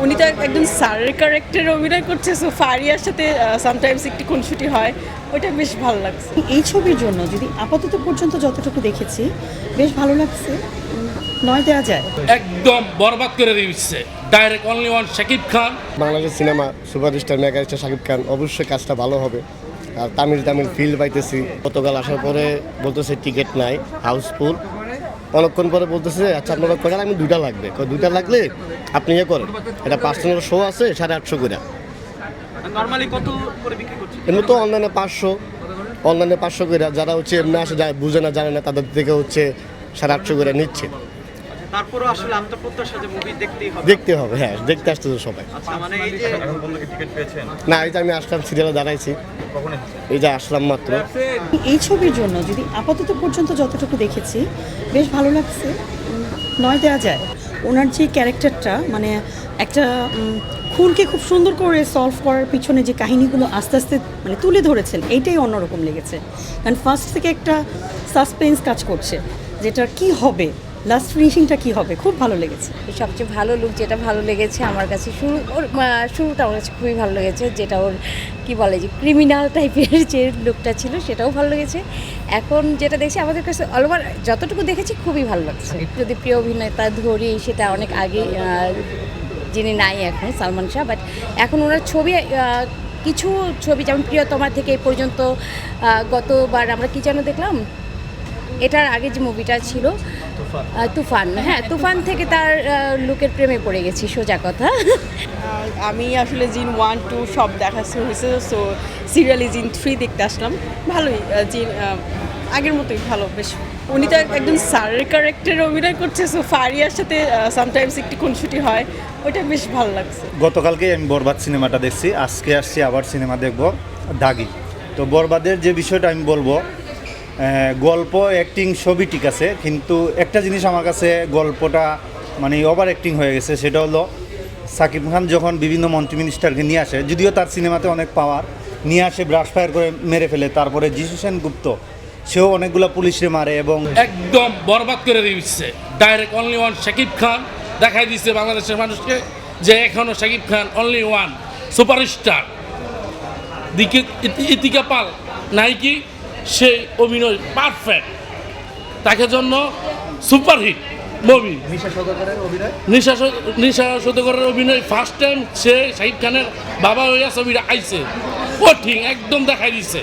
উনি তো একদম স্যারের ক্যারেক্টারে অভিনয় করছে, সো ফারিয়ার সাথে সামটাইমস একটু খুনসুটি হয়, ওটা বেশ ভালো লাগছে। এই ছবির জন্য যদি আপাতত পর্যন্ত যতটুকু দেখেছি বেশ ভালো লাগছে, 9 দেওয়া যায়। একদম বরবাদ করে দিচ্ছে direct only one Shakib Khan. Bangladesh cinema superstar megastar Shakib Khan, অবশ্যই কাজটা ভালো হবে। আর তামিল ফিল পাইতেছি। গতকাল আসার পরে বলতেছে টিকিট নাই, হাউসফুল। অনেকক্ষণ পরে বলতেছে আচ্ছা আপনারা করেন, আমি 2টা লাগবে, 2টা লাগলে আপনি ইয়ে করেন। এটা পার্সোনাল শো আছে 850 করে। নরমালি কত করে বিক্রি করছে? এমনি তো অনলাইনে 500, অনলাইনে 500 করে। যারা হচ্ছে এমনি আসে যায় বুঝে না জানে না তাদের থেকে হচ্ছে 850 করে নিচ্ছে। তারপরও আসলে আত্মপ্রত্যাশা যে মুভি দেখতেই হবে। দেখতে হবে, হ্যাঁ দেখতে আসতেছে সবাই। আচ্ছা মানে এই যে এখন পর্যন্ত টিকিট পেয়েছেন? না, এই যে আমি আসলাম সিরিয়ালে দাঁড়াইছি, কখন এই যে আসলাম মাত্র। এই ছবির জন্য যদি আপাতত পর্যন্ত যতটুকু দেখেছি বেশ ভালো লাগছে, 9 দেওয়া যায়। ওনার যে ক্যারেক্টারটা মানে একটা খুনকে খুব সুন্দর করে সলভ করার পিছনে যে কাহিনীগুলো আস্তে আস্তে মানে তুলে ধরেছেন, এইটাই অন্যরকম লেগেছে। কারণ ফার্স্ট থেকে একটা সাসপেন্স কাজ করছে, যেটা কি হবে, লাস্ট ফিনিশিংটা কি হবে, খুব ভালো লেগেছে। সবচেয়ে ভালো লুক যেটা ভালো লেগেছে আমার কাছে শুরুটা আমার কাছে খুবই ভালো লেগেছে, যেটা ওর কি বলে যে ক্রিমিনাল টাইপের যে লুকটা ছিল সেটাও ভালো লেগেছে। এখন যেটা দেখছি আমাদের কাছে অল ওভার যতটুকু দেখেছি খুবই ভালো লাগছে। যদি প্রিয় অভিনেতা ধরি সেটা অনেক আগে যিনি নাই এখন সালমান শাহ, বাট এখন ওনার ছবি কিছু ছবি যেমন প্রিয়তমা থেকে এই পর্যন্ত গতবার আমরা কি যেন দেখলাম, এটার আগে যে মুভিটা ছিল তুফান, হ্যাঁ তুফান থেকে তার লুকের প্রেমে পড়ে গেছি সোজা কথা। আমি আসলে জিন 1, 2 সব দেখা হয়েছে, সো সিরিয়ালি জিন 3 দেখতে আসলাম। ভালোই, জিন আগের মতোই ভালো বেশ। উনি তো একদম স্যারের ক্যারেক্টারে অভিনয় করছে, সো ফারিয়ার সাথে সামটাইমস একটু খুনসুটি হয়, ওটা বেশ ভালো লাগছে। গতকালকে আমি বরবাদ সিনেমাটা দেখছি, আজকে আসছি আবার সিনেমা দেখব দাগি। তো বরবাদের যে বিষয়টা আমি বলবো, গল্প অ্যাক্টিং সবই ঠিক আছে, কিন্তু একটা জিনিস আমার কাছে গল্পটা মানে ওভার অ্যাক্টিং হয়ে গেছে। সেটা হলো সাকিব খান যখন বিভিন্ন মন্ত্রী মিনিস্টারকে নিয়ে আসে, যদিও তার সিনেমাতে অনেক পাওয়ার, নিয়ে আসে ব্রাশ ফায়ার করে মেরে ফেলে। তারপরে যিশু সেনগুপ্ত সেও অনেকগুলো পুলিশে মারে এবং একদম বরবাদ করে দিচ্ছে ডাইরেক্ট অনলি ওয়ান শাকিব খান। দেখাই দিচ্ছে বাংলাদেশের মানুষকে যে এখনো Shakib Khan only one superstar. দিকে ইতিকা পাল নায়িকি, সেই অভিনয় পারফেক্ট, তাকে জন্য সুপারহিট মুভি। নিশা সওদাগরের অভিনয় ফার্স্ট টাইম সে শাকিব খানের বাবা হইয়া ছবিটা আইছে, ও ঠিক একদম দেখাই দিচ্ছে।